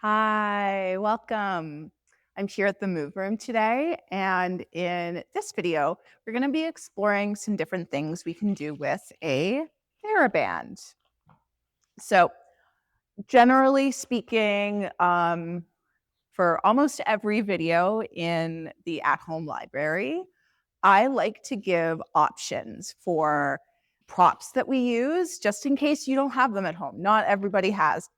Hi, welcome. I'm here at the Move Room today, and in this video, we're going to be exploring some different things we can do with a Theraband. So, generally speaking, for almost every video in the at-home library, I like to give options for props that we use just in case you don't have them at home. Not everybody has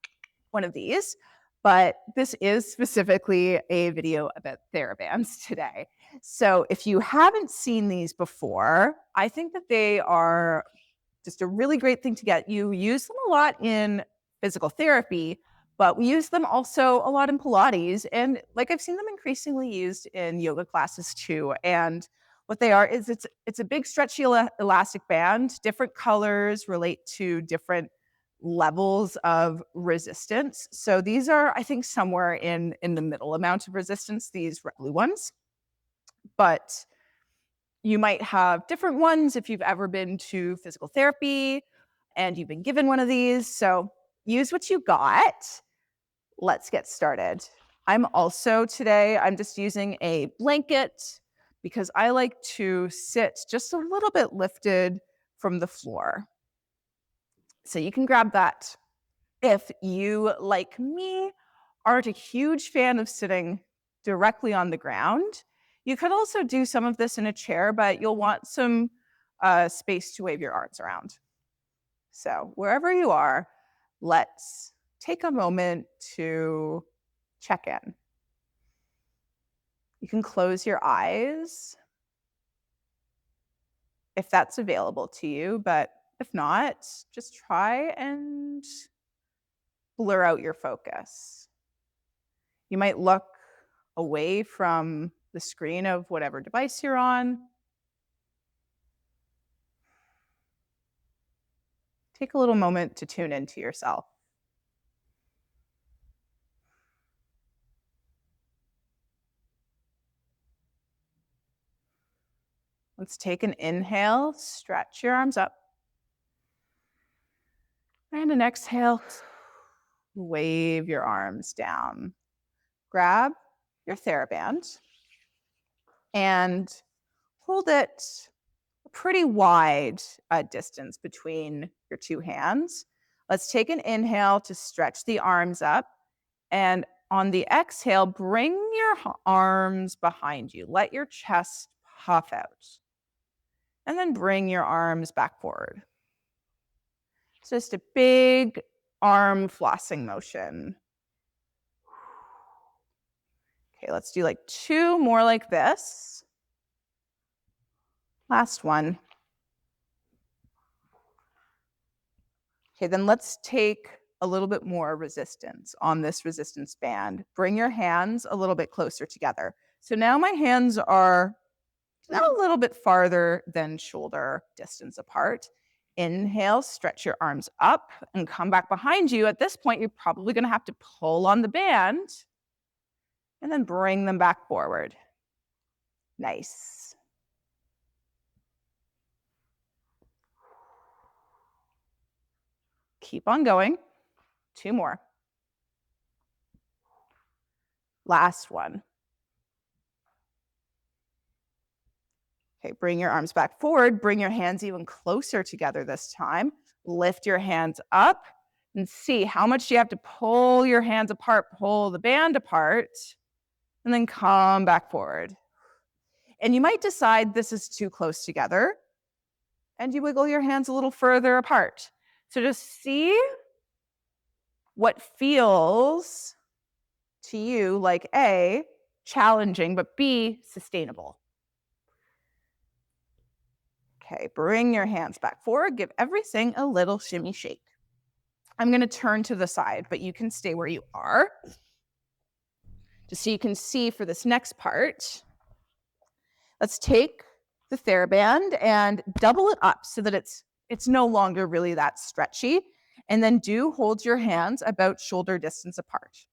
one of these, but this is specifically a video about Therabands today. So if you haven't seen these before, I think that they are just a really great thing to get. You use them a lot in physical therapy, but we use them also a lot in Pilates. And like I've seen them increasingly used in yoga classes too. And what they are is it's a big stretchy elastic band. Different colors relate to different levels of resistance. So these are, I think, somewhere in the middle amount of resistance, these red blue ones. But you might have different ones if you've ever been to physical therapy and you've been given one of these. So use what you got. Let's get started. I'm just using a blanket because I like to sit just a little bit lifted from the floor. So you can grab that. If you, like me, aren't a huge fan of sitting directly on the ground, you could also do some of this in a chair, but you'll want some space to wave your arms around. So wherever you are, let's take a moment to check in. You can close your eyes if that's available to you, but if not, just try and blur out your focus. You might look away from the screen of whatever device you're on. Take a little moment to tune into yourself. Let's take an inhale, stretch your arms up. And an exhale, wave your arms down. Grab your Theraband and hold it a pretty wide distance between your two hands. Let's take an inhale to stretch the arms up. And on the exhale, bring your arms behind you. Let your chest puff out. And then bring your arms back forward. So just a big arm flossing motion. Okay, let's do like two more like this. Last one. Okay, then let's take a little bit more resistance on this resistance band. Bring your hands a little bit closer together. So now my hands are a little bit farther than shoulder distance apart. Inhale, stretch your arms up and come back behind you. At this point, you're probably going to have to pull on the band and then bring them back forward. Nice. Keep on going. Two more. Last one. Okay, bring your arms back forward. Bring your hands even closer together this time. Lift your hands up and see how much you have to pull your hands apart, pull the band apart, and then come back forward. And you might decide this is too close together, and you wiggle your hands a little further apart. So just see what feels to you like A, challenging, but B, sustainable. Okay, bring your hands back forward. Give everything a little shimmy shake. I'm going to turn to the side, but you can stay where you are. Just so you can see for this next part. Let's take the Theraband and double it up so that it's no longer really that stretchy. And then do hold your hands about shoulder distance apart.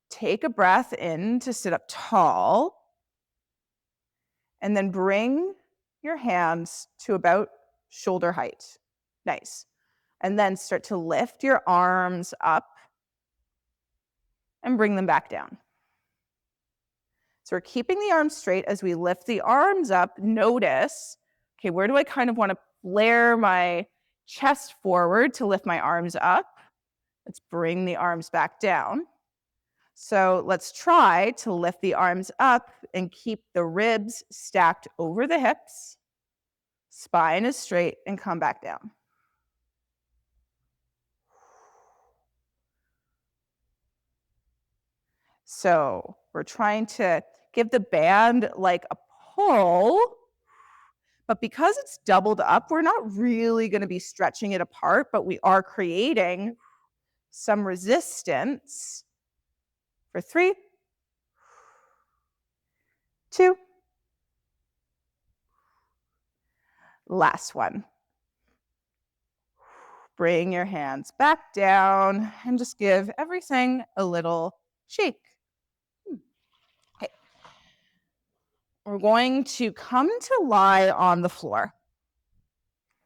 Take a breath in to sit up tall. And then bring your hands to about shoulder height. Nice. And then start to lift your arms up and bring them back down. So we're keeping the arms straight as we lift the arms up. Notice, okay, where do I kind of want to flare my chest forward to lift my arms up? Let's bring the arms back down. So let's try to lift the arms up and keep the ribs stacked over the hips. Spine is straight and come back down. So we're trying to give the band like a pull, but because it's doubled up, we're not really going to be stretching it apart, but we are creating some resistance for 3, 2, last one. Bring your hands back down and just give everything a little shake. Okay. We're going to come to lie on the floor.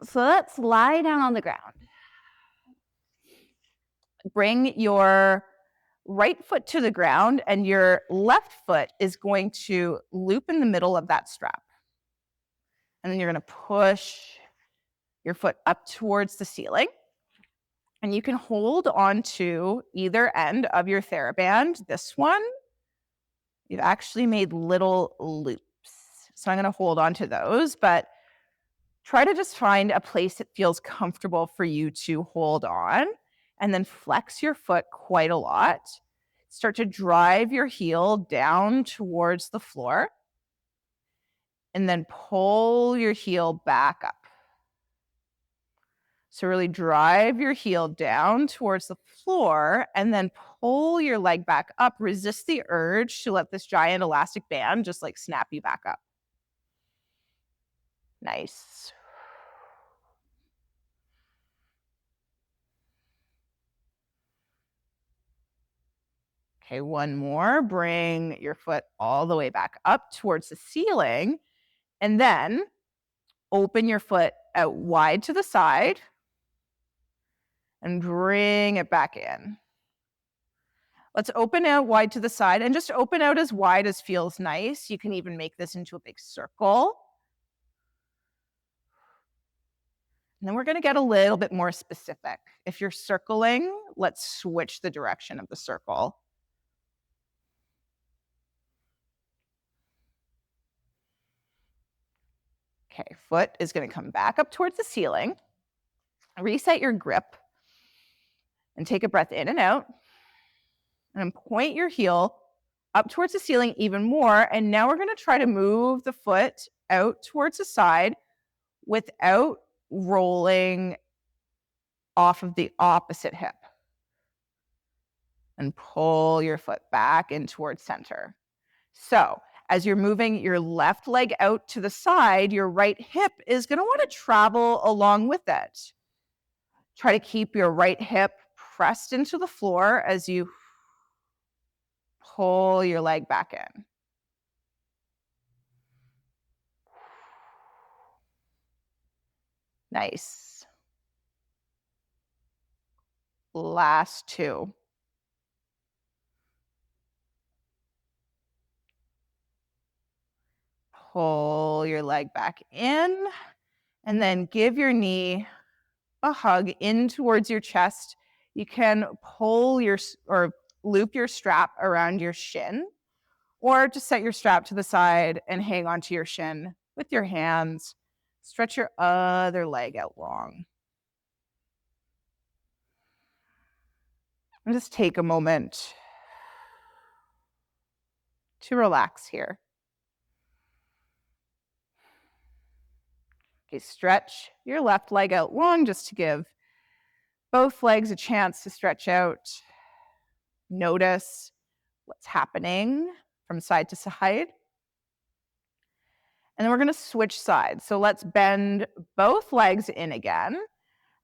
So let's lie down on the ground. Bring your right foot to the ground and your left foot is going to loop in the middle of that strap. And then you're going to push your foot up towards the ceiling. And you can hold on to either end of your Theraband. This one, you've actually made little loops. So I'm going to hold on to those, but try to just find a place that feels comfortable for you to hold on, and then flex your foot quite a lot. Start to drive your heel down towards the floor, and then pull your heel back up. So really drive your heel down towards the floor and then pull your leg back up. Resist the urge to let this giant elastic band just like snap you back up. Nice. Okay, one more. Bring your foot all the way back up towards the ceiling, and then open your foot out wide to the side and bring it back in. Let's open out wide to the side and just open out as wide as feels nice. You can even make this into a big circle. And then we're going to get a little bit more specific. If you're circling, let's switch the direction of the circle. Okay, foot is going to come back up towards the ceiling. Reset your grip and take a breath in and out. And point your heel up towards the ceiling even more. And now we're going to try to move the foot out towards the side without rolling off of the opposite hip. And pull your foot back in towards center. So as you're moving your left leg out to the side, your right hip is going to want to travel along with it. Try to keep your right hip pressed into the floor as you pull your leg back in. Nice. Last 2. Pull your leg back in, and then give your knee a hug in towards your chest. You can pull or loop your strap around your shin, or just set your strap to the side and hang onto your shin with your hands. Stretch your other leg out long. And just take a moment to relax here. Okay, stretch your left leg out long just to give both legs a chance to stretch out. Notice what's happening from side to side. And then we're going to switch sides. So let's bend both legs in again.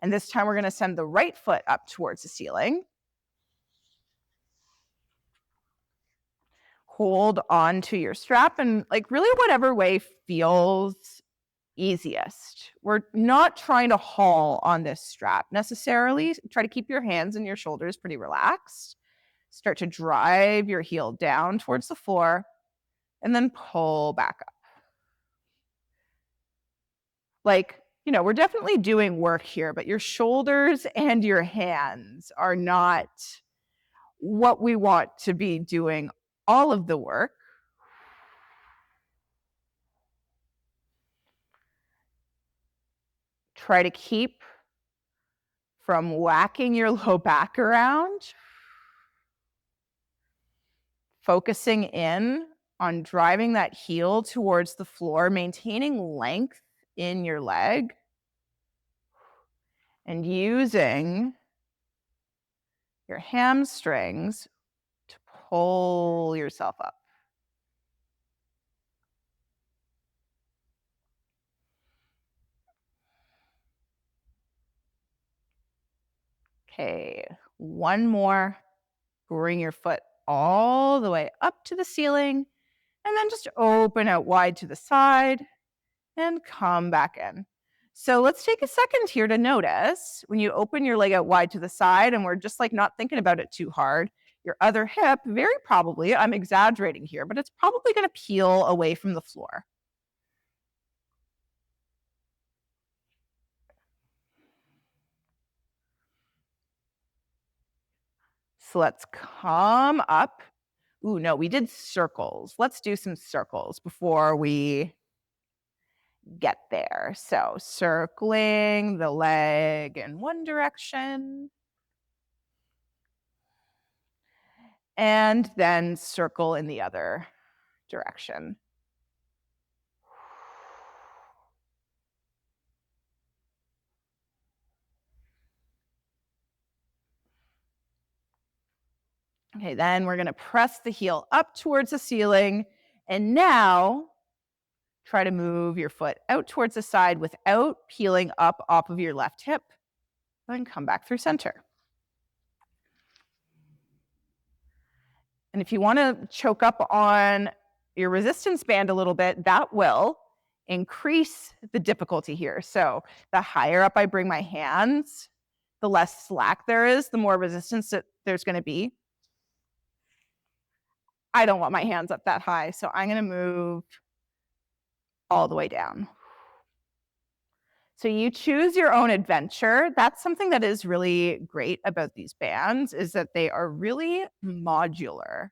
And this time we're going to send the right foot up towards the ceiling. Hold on to your strap and like really whatever way feels easiest. We're not trying to haul on this strap necessarily. Try to keep your hands and your shoulders pretty relaxed. start to drive your heel down towards the floor and then pull back up. Like, we're definitely doing work here, but your shoulders and your hands are not what we want to be doing all of the work. Try to keep from whacking your low back around. Focusing in on driving that heel towards the floor, maintaining length in your leg, and using your hamstrings to pull yourself up. Okay, one more. Bring your foot all the way up to the ceiling, and then just open out wide to the side and come back in. So let's take a second here to notice when you open your leg out wide to the side, and we're just like not thinking about it too hard, your other hip, very probably, I'm exaggerating here, but it's probably going to peel away from the floor. So let's come up. Ooh, no, we did circles. Let's do some circles before we get there. So circling the leg in one direction, and then circle in the other direction. Okay, then we're going to press the heel up towards the ceiling, and now try to move your foot out towards the side without peeling up off of your left hip. Then come back through center. And if you want to choke up on your resistance band a little bit, that will increase the difficulty here. So the higher up I bring my hands, the less slack there is, the more resistance that there's going to be. I don't want my hands up that high, so I'm going to move all the way down. So you choose your own adventure. That's something that is really great about these bands, is that they are really modular.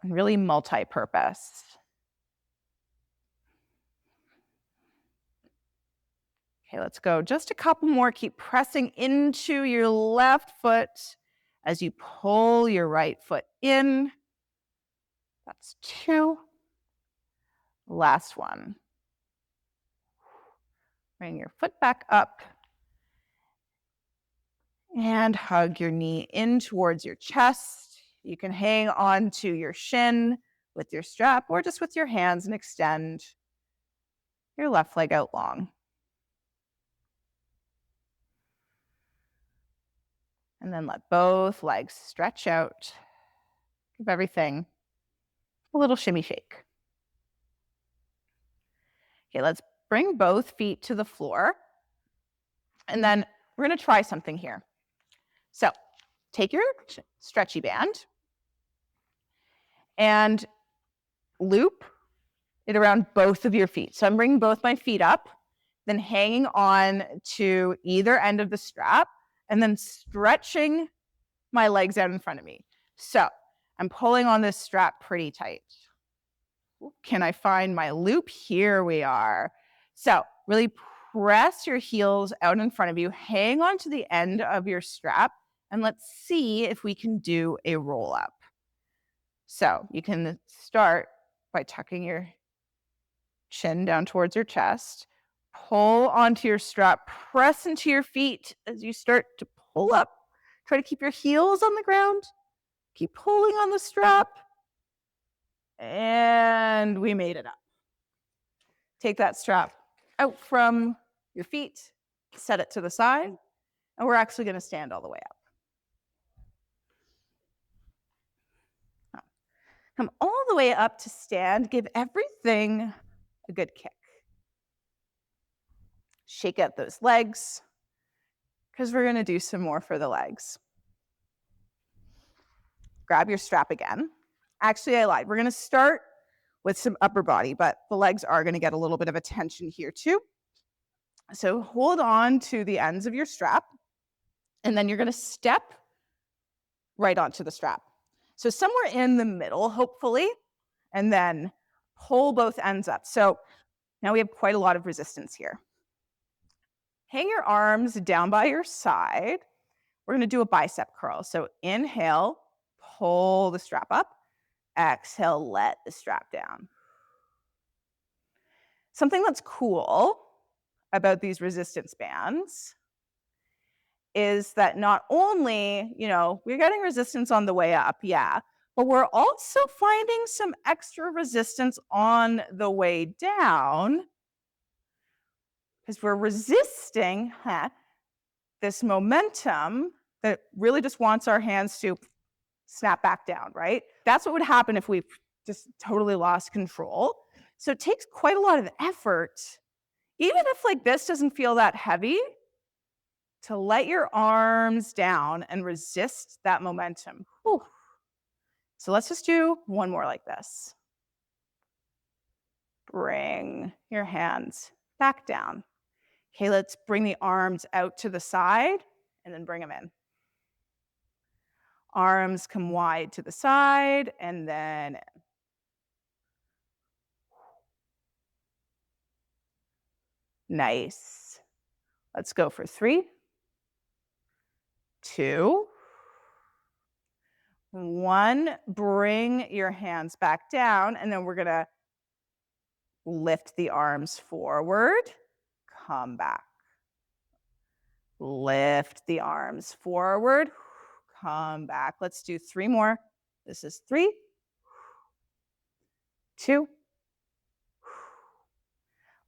And really multi-purpose. Okay, let's go. Just a couple more. Keep pressing into your left foot as you pull your right foot in. That's 2. Last one. Bring your foot back up and hug your knee in towards your chest. You can hang on to your shin with your strap or just with your hands and extend your left leg out long. And then let both legs stretch out. Give everything a little shimmy shake. Okay, let's bring both feet to the floor. And then we're going to try something here. So take your stretchy band and loop it around both of your feet. So I'm bringing both my feet up, then hanging on to either end of the strap, and then stretching my legs out in front of me. So I'm pulling on this strap pretty tight. Can I find my loop? Here we are. So really press your heels out in front of you, hang on to the end of your strap, and let's see if we can do a roll up. So you can start by tucking your chin down towards your chest, pull onto your strap, press into your feet as you start to pull up. Try to keep your heels on the ground. Keep pulling on the strap. And we made it up. Take that strap out from your feet, set it to the side, and we're actually going to stand all the way up. Come all the way up to stand. Give everything a good kick. Shake out those legs because we're going to do some more for the legs. Grab your strap again. Actually, I lied. We're going to start with some upper body, but the legs are going to get a little bit of attention here too. So hold on to the ends of your strap, and then you're going to step right onto the strap. So somewhere in the middle, hopefully, and then pull both ends up. So now we have quite a lot of resistance here. Hang your arms down by your side. We're going to do a bicep curl. So inhale, pull the strap up. Exhale, let the strap down. Something that's cool about these resistance bands is that not only, we're getting resistance on the way up, yeah, but we're also finding some extra resistance on the way down because we're resisting this momentum that really just wants our hands to snap back down, right? That's what would happen if we just totally lost control. So it takes quite a lot of effort, even if like this doesn't feel that heavy, to let your arms down and resist that momentum. Whew. So let's just do one more like this. Bring your hands back down. Okay, let's bring the arms out to the side and then bring them in. Arms come wide to the side and then in. Nice. Let's go for 3, 2, 1. Bring your hands back down, and then we're going to lift the arms forward. Come back. Lift the arms forward. Come back. Let's do 3 more. This is 3, 2.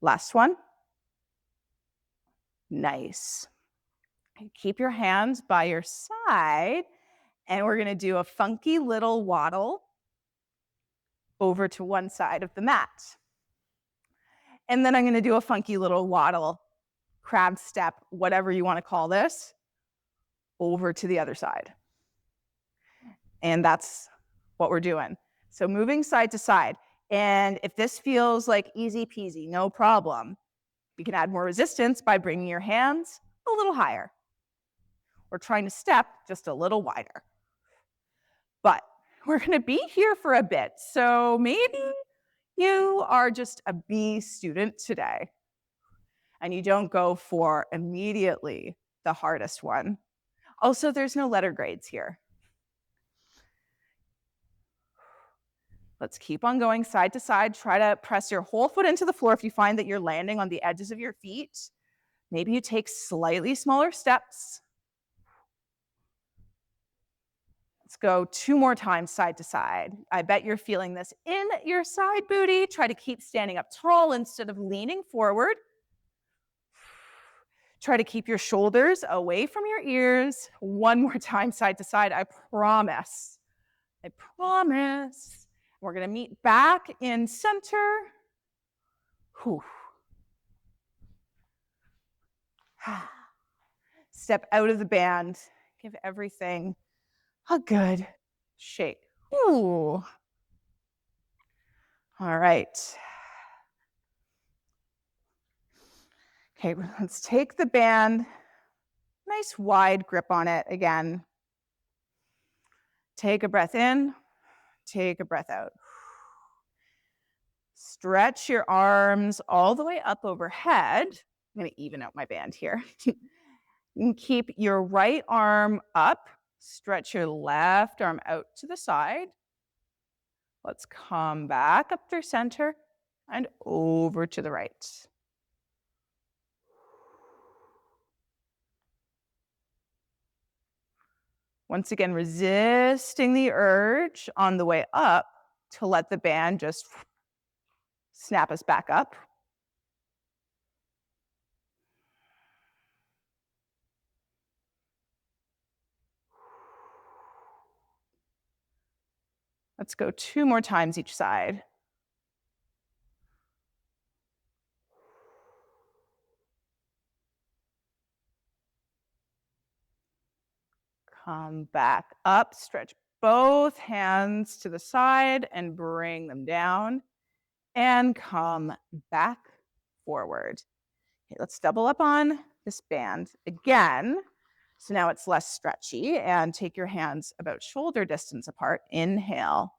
Last one. Nice. Keep your hands by your side, and we're going to do a funky little waddle over to one side of the mat. And then I'm going to do a funky little waddle, crab step, whatever you want to call this, over to the other side. And that's what we're doing. So moving side to side. And if this feels like easy peasy, no problem, you can add more resistance by bringing your hands a little higher or trying to step just a little wider. But we're going to be here for a bit. So maybe you are just a B student today and you don't go for immediately the hardest one. Also, there's no letter grades here. Let's keep on going side to side. Try to press your whole foot into the floor if you find that you're landing on the edges of your feet. Maybe you take slightly smaller steps. Let's go 2 more times side to side. I bet you're feeling this in your side booty. Try to keep standing up tall instead of leaning forward. Try to keep your shoulders away from your ears. 1 more time side to side. I promise. I promise. We're going to meet back in center. Whew. Step out of the band. Give everything a good shake. Ooh. All right. Okay, let's take the band. Nice wide grip on it again. Take a breath in. Take a breath out. Stretch your arms all the way up overhead. I'm going to even out my band here. And keep your right arm up. Stretch your left arm out to the side. Let's come back up through center and over to the right. Once again, resisting the urge on the way up to let the band just snap us back up. Let's go 2 more times each side. Come back up, stretch both hands to the side and bring them down and come back forward. Okay, let's double up on this band again. So now it's less stretchy, and take your hands about shoulder distance apart. Inhale,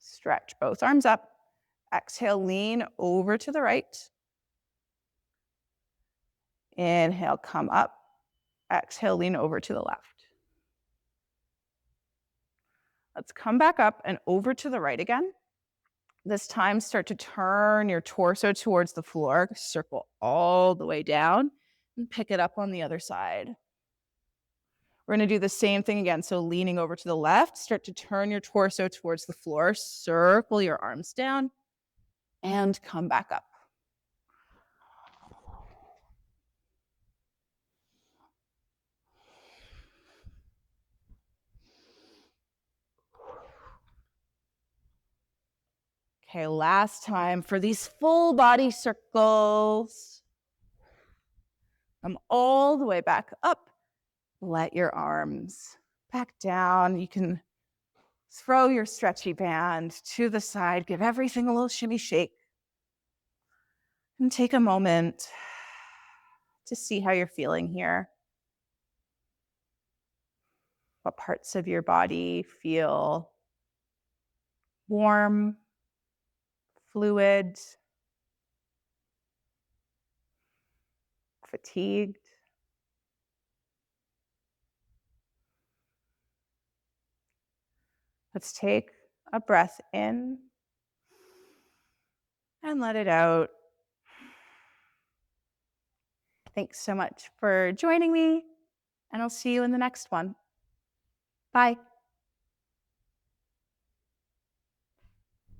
stretch both arms up. Exhale, lean over to the right. Inhale, come up. Exhale, lean over to the left. Let's come back up and over to the right again. This time, start to turn your torso towards the floor, circle all the way down, and pick it up on the other side. We're going to do the same thing again. So leaning over to the left, start to turn your torso towards the floor, circle your arms down, and come back up. Okay, last time for these full body circles. Come all the way back up. Let your arms back down. You can throw your stretchy band to the side. Give everything a little shimmy shake. And take a moment to see how you're feeling here. What parts of your body feel warm, fluid, fatigued? Let's take a breath in and let it out. Thanks so much for joining me, and I'll see you in the next one. Bye.